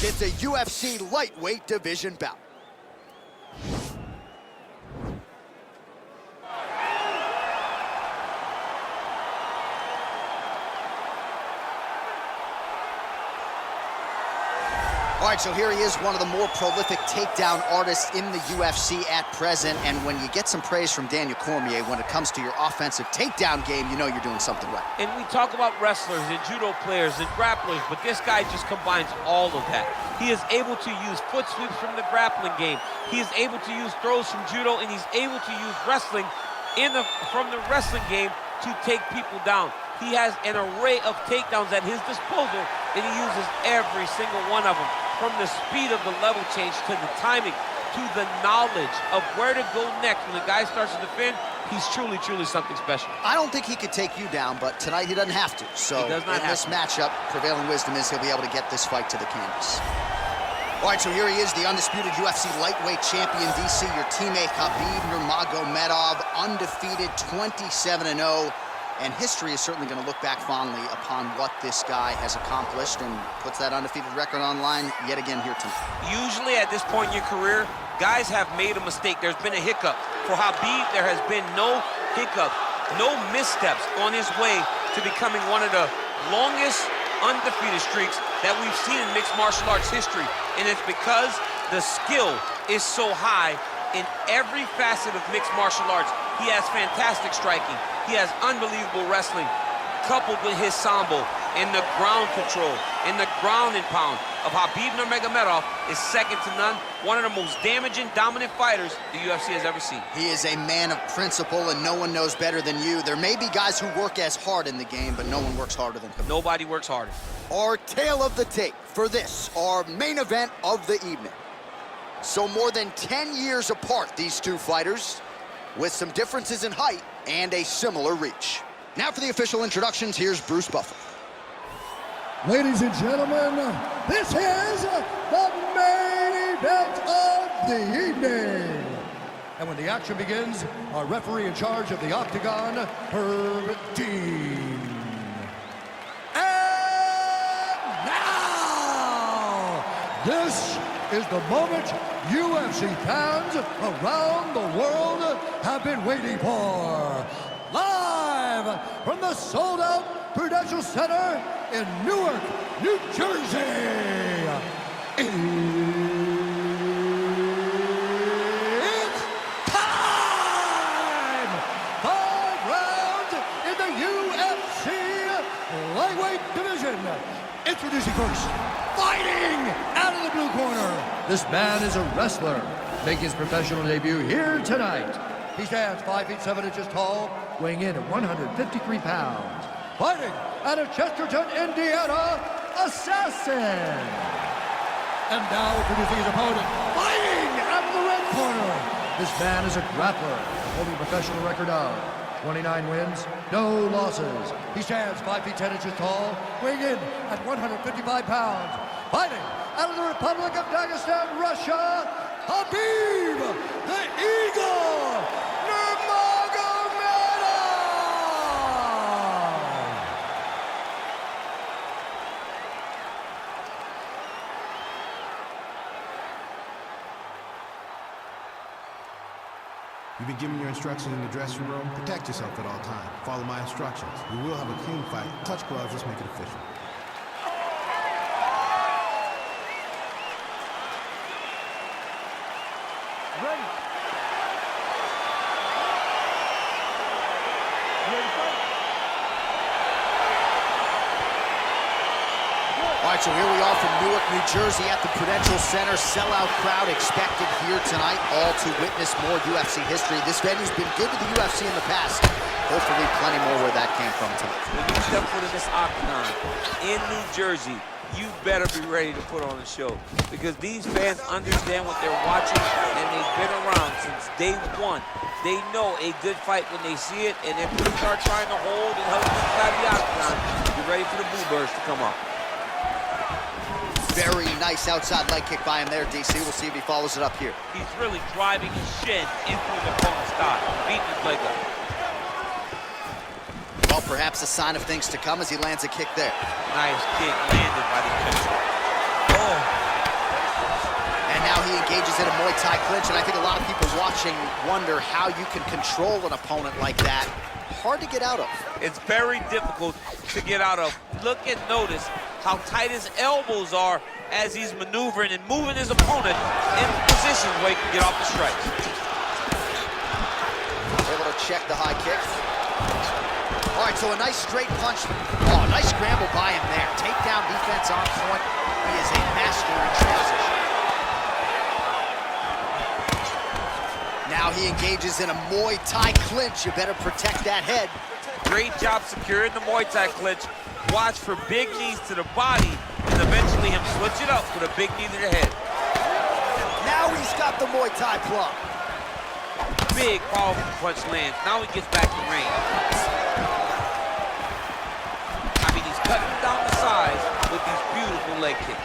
It's a UFC lightweight division bout. All right, so here he is, one of the more prolific takedown artists in the UFC at present. And when you get some praise from Daniel Cormier when it comes to your offensive takedown game, you know you're doing something right. And we talk about wrestlers and judo players and grapplers, but this guy just combines all of that. He is able to use foot sweeps from the grappling game. He is able to use throws from judo, and he's able to use wrestling from the wrestling game to take people down. He has an array of takedowns at his disposal, and he uses every single one of them. From the speed of the level change to the timing to the knowledge of where to go next when the guy starts to defend, he's truly, truly something special. I don't think he could take you down, but tonight he doesn't have to. So in this matchup, prevailing wisdom is he'll be able to get this fight to the canvas. All right, so here he is, the undisputed UFC lightweight champion, DC, your teammate Khabib Nurmagomedov, undefeated 27-0. And history is certainly going to look back fondly upon what this guy has accomplished and puts that undefeated record on line yet again here tonight. Usually at this point in your career, guys have made a mistake. There's been a hiccup. For Khabib, there has been no hiccup, no missteps on his way to becoming one of the longest undefeated streaks that we've seen in mixed martial arts history. And it's because the skill is so high in every facet of mixed martial arts. He has fantastic striking. He has unbelievable wrestling, coupled with his sambo and the ground control and the ground and pound of Khabib Nurmagomedov is second to none. One of the most damaging, dominant fighters the UFC has ever seen. He is a man of principle, and no one knows better than you. There may be guys who work as hard in the game, but no one works harder than him. Nobody works harder. Our tale of the tape for this, our main event of the evening. So more than 10 years apart, these two fighters, with some differences in height and a similar reach. Now for the official introductions, here's Bruce Buffer. Ladies and gentlemen, this is the main event of the evening. And when the action begins, our referee in charge of the Octagon, Herb Dean. And now, this is the moment UFC fans around the world have been waiting for. Live from the sold-out Prudential Center in Newark, New Jersey. It's time! 5 rounds in the UFC lightweight division. Introducing first, fighting out of the blue corner. This man is a wrestler, making his professional debut here tonight. He stands 5 feet 7 inches tall, weighing in at 153 pounds. Fighting out of Chesterton, Indiana, Assassin. And now introducing his opponent, fighting out of the red corner. This man is a grappler, holding a professional record of 29 wins, no losses. He stands 5 feet 10 inches tall, weighing in at 155 pounds. Fighting out of the Republic of Dagestan, Russia, Khabib, the Eagle, Nurmagomedov! You've been given your instructions in the dressing room. Protect yourself at all times. Follow my instructions. We will have a clean fight. Touch gloves, let's make it official. Ready. All right, so here we are from Newark, New Jersey at the Prudential Center. Sellout crowd expected here tonight, all to witness more UFC history. This venue's been good to the UFC in the past. Hopefully plenty more where that came from tonight. When you step foot in this octagon in New Jersey, you better be ready to put on a show, because these fans understand what they're watching, and they've been around since day one. They know a good fight when they see it, and if you start trying to hold and help inside the octagon, you're ready for the boo birds to come up. Very nice outside leg kick by him there, DC. We'll see if he follows it up here. He's really driving his shin into his opponent's thigh, beating his leg up. Well, perhaps a sign of things to come as he lands a kick there. Nice kick landed by the pitcher. Oh, engages in a Muay Thai clinch, and I think a lot of people watching wonder how you can control an opponent like that. Hard to get out of. It's very difficult to get out of. Look and notice how tight his elbows are as he's maneuvering and moving his opponent in positions where he can get off the strikes. Able to check the high kick. All right, so a nice straight punch. Oh, nice scramble by him there. Takedown defense on point. He is a master in transition. Now he engages in a Muay Thai clinch. You better protect that head. Great job securing the Muay Thai clinch. Watch for big knees to the body, and eventually him switch it up with a big knee to the head. Now he's got the Muay Thai plug. Big, powerful punch lands. Now he gets back to range. I mean, he's cutting down the sides with these beautiful leg kicks.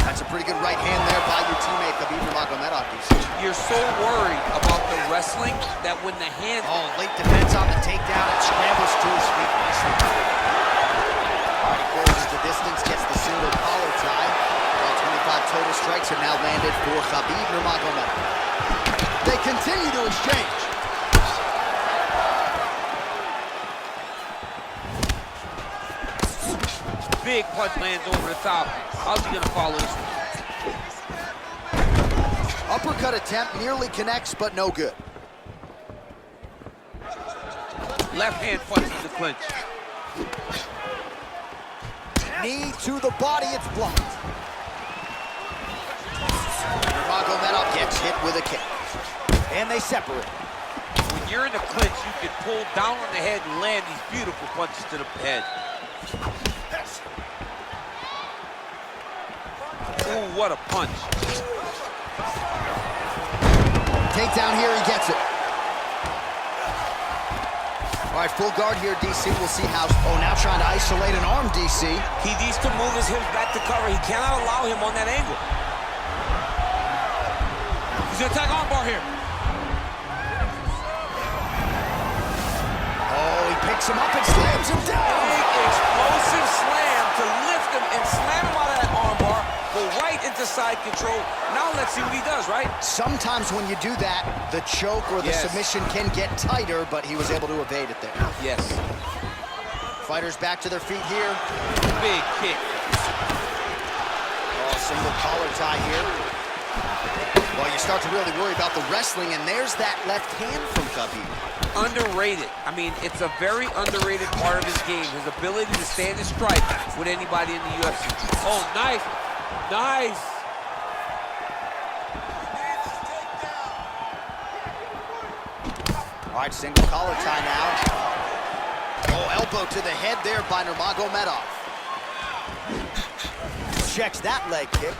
That's a pretty good right hand there by your teammate, Khabib Nurmagomedov. You're so worried about the wrestling that when the hand... Oh, late defense on the takedown and scrambles to his feet nicely. All right, he closes the distance, gets the single collar tie. All 25 total strikes are now landed for Khabib Nurmagomedov. They continue to exchange. Big punch lands over the top. How's he gonna follow this? Uppercut attempt nearly connects, but no good. Left hand punch to the clinch. Knee to the body, it's blocked. Nurmagomedov gets hit with a kick. And they separate. When you're in the clinch, you can pull down on the head and land these beautiful punches to the head. Ooh, what a punch. Takedown here, he gets it. All right, full guard here, DC. We'll see how... Oh, now trying to isolate an arm, DC. He needs to move his hips back to cover. He cannot allow him on that angle. He's gonna attack armbar here. Oh, he picks him up and slams him down. Big explosive slam to lift him and slam him out of that armbar. Go right into side control. Now let's see what he does, right? Sometimes when you do that, the choke or the submission can get tighter, but he was able to evade it there. Yes. Fighters back to their feet here. Big kick. Oh, single collar tie here. Well, you start to really worry about the wrestling, and there's that left hand from Khabib. Underrated. I mean, it's a very underrated part of his game. His ability to stand and strike with anybody in the UFC. Oh, nice. Nice. All right, single collar tie now. Oh, elbow to the head there by Nurmagomedov. Checks that leg kick.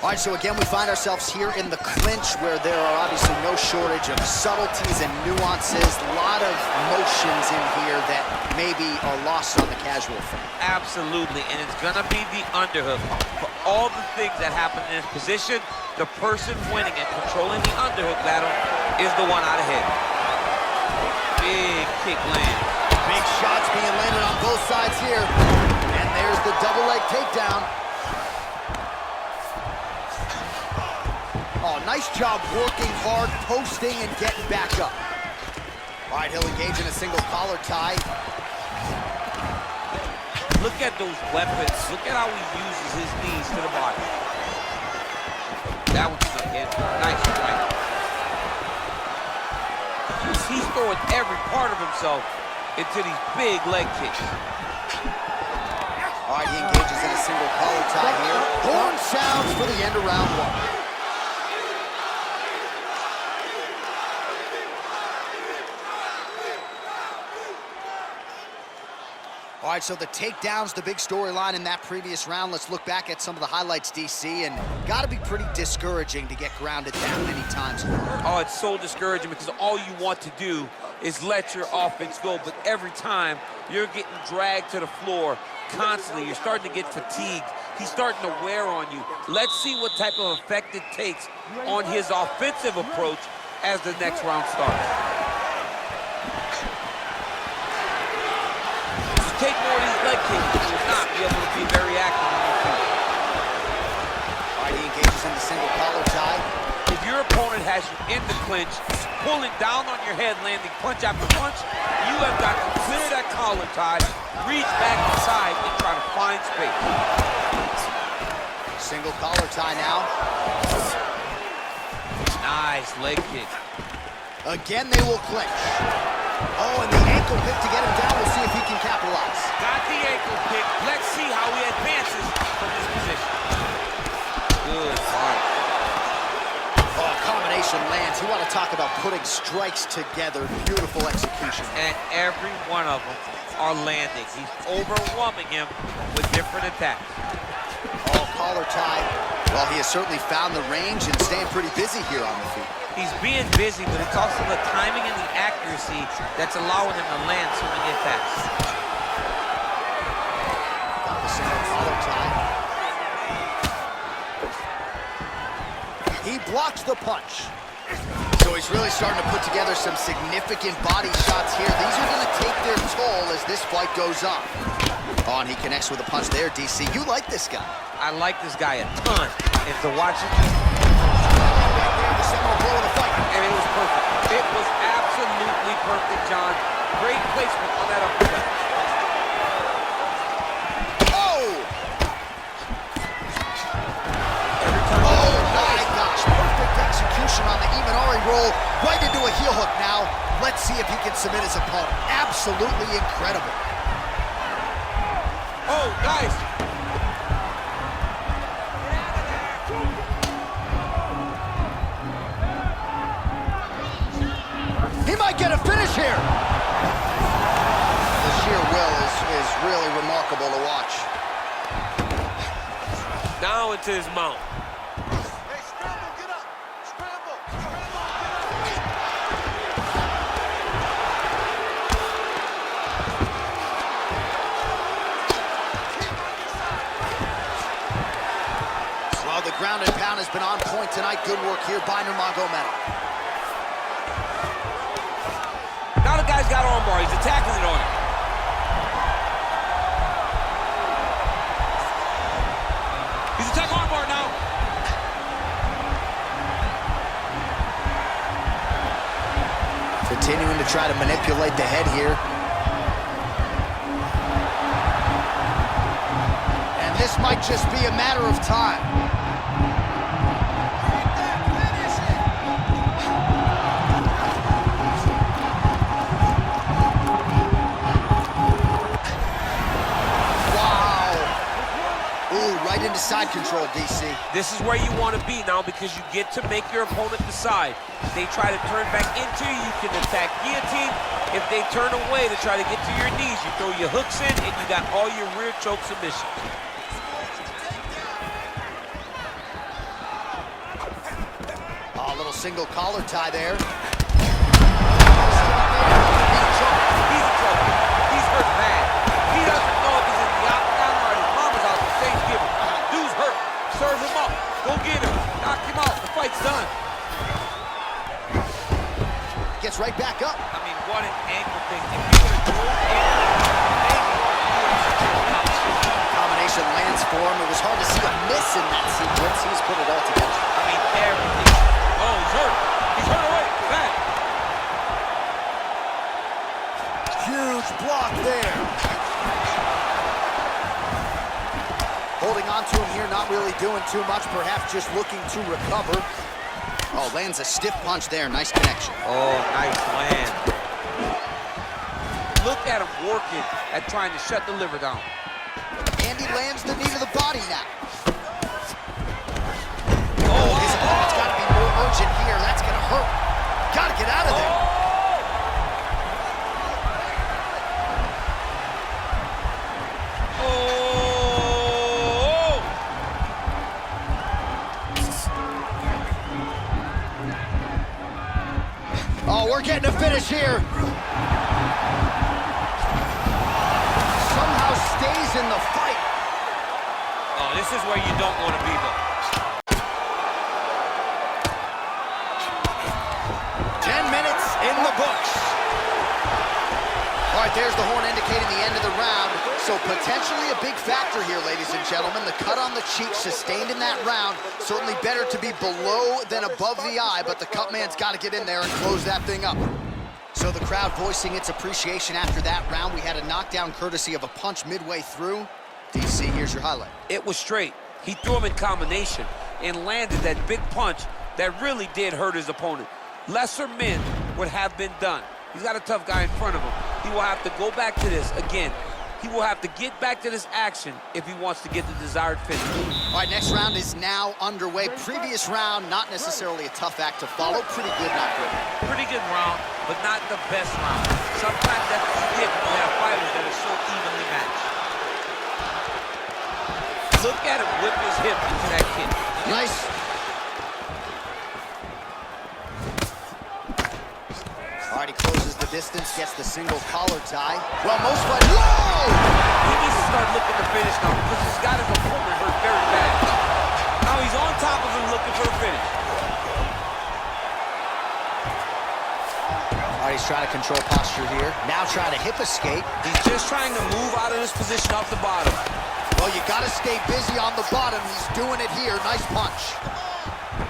All right, so again, we find ourselves here in the clinch where there are obviously no shortage of subtleties and nuances. A lot of motions in here that maybe are lost on the casual fan. Absolutely, and it's gonna be the underhook. For all the things that happen in this position, the person winning and controlling the underhook battle is the one out ahead. Big kick land. Big shots being landed on both sides here. And there's the double leg takedown. Oh, nice job working hard, posting, and getting back up. All right, he'll engage in a single collar tie. Look at those weapons. Look at how he uses his knees to the body. That one's not in. Nice strike. He's throwing every part of himself into these big leg kicks. All right, he engages in a single collar tie here. Horn sounds for the end of round one. All right, so the takedown's the big storyline in that previous round. Let's look back at some of the highlights, DC, and got to be pretty discouraging to get grounded that many times. Oh, it's so discouraging because all you want to do is let your offense go, but every time you're getting dragged to the floor constantly, you're starting to get fatigued. He's starting to wear on you. Let's see what type of effect it takes on his offensive approach as the next round starts. Take more of these leg kicks, you will not be able to be very active on your feet. All right, he engages in the guys from in the clinch, pulling down on your head, landing punch after punch. You have got to clear that collar tie, reach back inside, and try to find space. Single collar tie now. Nice leg kick. Again, they will clinch. Oh, and the ankle pick to get him down. We'll see if he can capitalize. Got the ankle pick. Let's see how he advances from this position. Good fight. Oh, combination lands. You want to talk about putting strikes together. Beautiful execution. And every one of them are landing. He's overwhelming him with different attacks. Oh, collar tie. Well, he has certainly found the range and staying pretty busy here on the feet. He's being busy, but it's also the timing and the accuracy that's allowing him to land so many attacks. Got the single collar tie. He blocks the punch. So he's really starting to put together some significant body shots here. These are going to take their toll as this fight goes on. Oh, and he connects with a punch there, DC. You like this guy. I like this guy a ton. And to watch it, The seminal blow of the fight. and it was perfect. It was absolutely perfect, John. Great placement on that uppercut. Oh! Oh my gosh, perfect execution on the Imanari roll, right into a heel hook now. Let's see if he can submit his opponent. Absolutely incredible. Oh, nice. He might get a finish here. The sheer will is really remarkable to watch. Now into his mount. Hey, scramble, get up! Scramble! Well, the ground and pound has been on point tonight. Good work here by Nurmagomedov. Now the guy's got armbar. He's attacking it on him. He's attacking armbar now. Continuing to try to manipulate the head here. And this might just be a matter of time. Right into side control, DC. This is where you want to be now because you get to make your opponent decide. If they try to turn back into you, you can attack guillotine. If they turn away to try to get to your knees, you throw your hooks in and you got all your rear choke submissions. Oh, a little single collar tie there. He's in trouble. He's hurt bad. He doesn't know if he's in the octagon or his mama's out for Thanksgiving. Dude's hurt. Serve him up. Go get him. Knock him out. The fight's done. Gets right back up. I mean, what an ankle thing. If you would have drove in, maybe you would have secured. Combination lands for him. It was hard to see a miss in that sequence. He's put it all together. I mean, everything. Oh, he's hurt. He's hurt away. Bad. Huge block there. Holding on to him here, not really doing too much, perhaps just looking to recover. Oh, lands a stiff punch there. Nice connection. Oh, nice land. Look at him working at trying to shut the liver down. And he lands the knee to the body now. Oh, His opponent's got to be more urgent here. That's going to hurt. Got to get out of there. Oh, we're getting a finish here. Somehow stays in the fight. Oh, this is where you don't want to be, though. 10 minutes in the books. All right, right, there's the horn indicating the end of the round. So potentially a big factor here, ladies and gentlemen. The cut on the cheek sustained in that round. Certainly better to be below than above the eye, but the cut man's got to get in there and close that thing up. So the crowd voicing its appreciation after that round. We had a knockdown courtesy of a punch midway through. DC, here's your highlight. It was straight. He threw him in combination and landed that big punch that really did hurt his opponent. Lesser men would have been done. He's got a tough guy in front of him. He will have to go back to this again. He will have to get back to this action if he wants to get the desired finish. All right, next round is now underway. Previous round, not necessarily a tough act to follow. Pretty good, not good. Pretty good round, but not the best round. Sometimes that's what you get when you have fighters that are so evenly matched. Look at him whip his hip into that kick. Nice. All right, he closes the distance, gets the single collar tie. Well, most fighters... Whoa! He needs to start looking to finish now because he's got his opponent hurt very bad. Now he's on top of him looking for a finish. All right, he's trying to control posture here. Now trying to hip escape. He's just trying to move out of this position off the bottom. Well, you got to stay busy on the bottom. He's doing it here. Nice punch.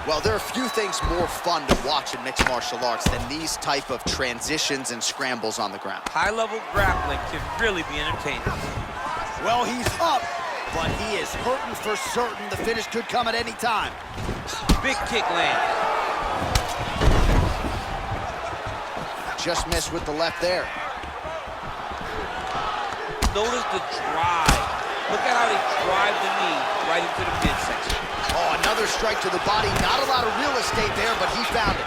Well, there are few things more fun to watch in mixed martial arts than these type of transitions and scrambles on the ground. High-level grappling can really be entertaining. Well, he's up, but he is hurting for certain. The finish could come at any time. Big kick land. Just missed with the left there. Notice the drive. Look at how they drive the knee right into the midsection. Oh, another strike to the body. Not a lot of real estate there, but he found it.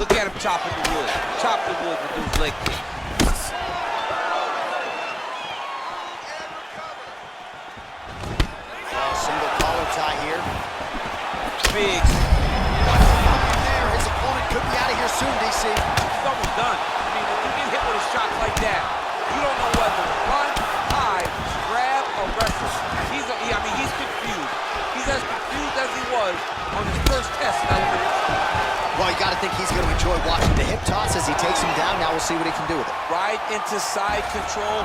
Look at him chopping the wood. Chop the wood with those leg kicks. Oh, single collar tie here. Big. There, his opponent could be out of here soon, DC. He's almost done. I mean, when you get hit with a shot like that, you don't know whether to run, hide, grab, or wrestle. He's confused. He's as confused as he was on his first test. Well, you got to think he's going to enjoy watching the hip toss as he takes him down. Now we'll see what he can do with it. Right into side control.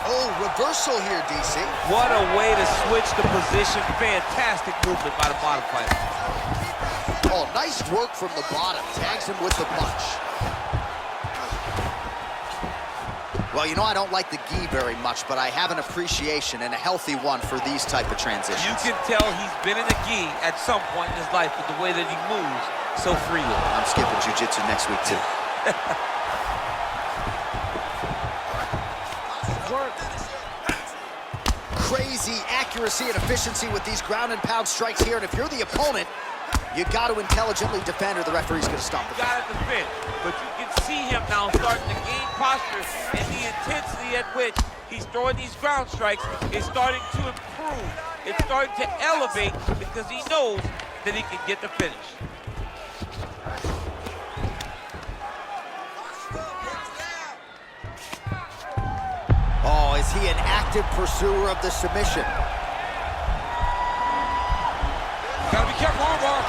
Oh, reversal here, DC. What a way to switch the position. Fantastic movement by the bottom fighter. Oh, nice work from the bottom. Tags him with the punch. Well, you know I don't like the gi very much, but I have an appreciation and a healthy one for these type of transitions. You can tell he's been in the gi at some point in his life with the way that he moves so freely. I'm skipping jiu-jitsu next week, too. Crazy accuracy and efficiency with these ground and pound strikes here, and if you're the opponent, you got to intelligently defend or the referee's going to stop the fight. Got to defend, but you can see him now starting to gain posture, and the intensity at which he's throwing these ground strikes is starting to improve. It's starting to elevate because he knows that he can get the finish. Oh, is he an active pursuer of the submission? Gotta be careful, armbar.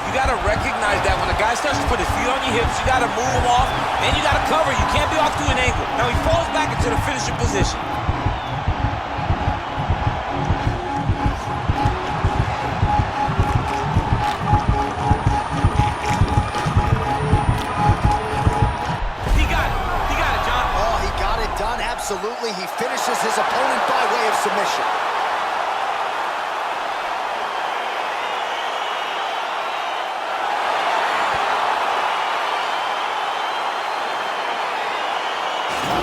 You gotta recognize that when a guy starts to put his feet on your hips, you gotta move him off, and you gotta cover. You can't be off to an angle. Now he falls back into the finishing position. Absolutely, he finishes his opponent by way of submission.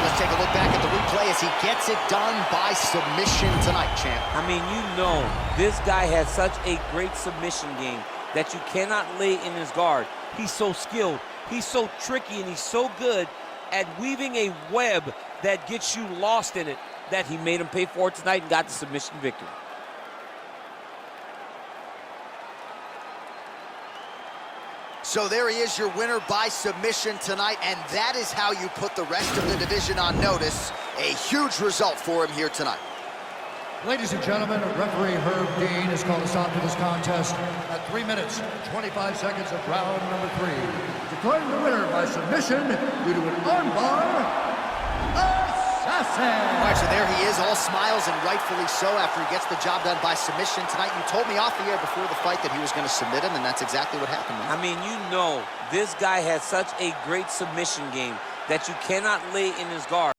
Let's take a look back at the replay as he gets it done by submission tonight, champ. I mean, you know, this guy has such a great submission game that you cannot lay in his guard. He's so skilled, he's so tricky, and he's so good at weaving a web that gets you lost in it, that he made him pay for it tonight and got the submission victory. So there he is, your winner by submission tonight, and that is how you put the rest of the division on notice. A huge result for him here tonight. Ladies and gentlemen, referee Herb Dean has called a stop to this contest at 3 minutes, 25 seconds of round number 3. Declaring the winner by submission due to an armbar, Assassin! All right, so there he is, all smiles, and rightfully so, after he gets the job done by submission tonight. You told me off the air before the fight that he was going to submit him, and that's exactly what happened, man. I mean, you know, this guy has such a great submission game that you cannot lay in his guard.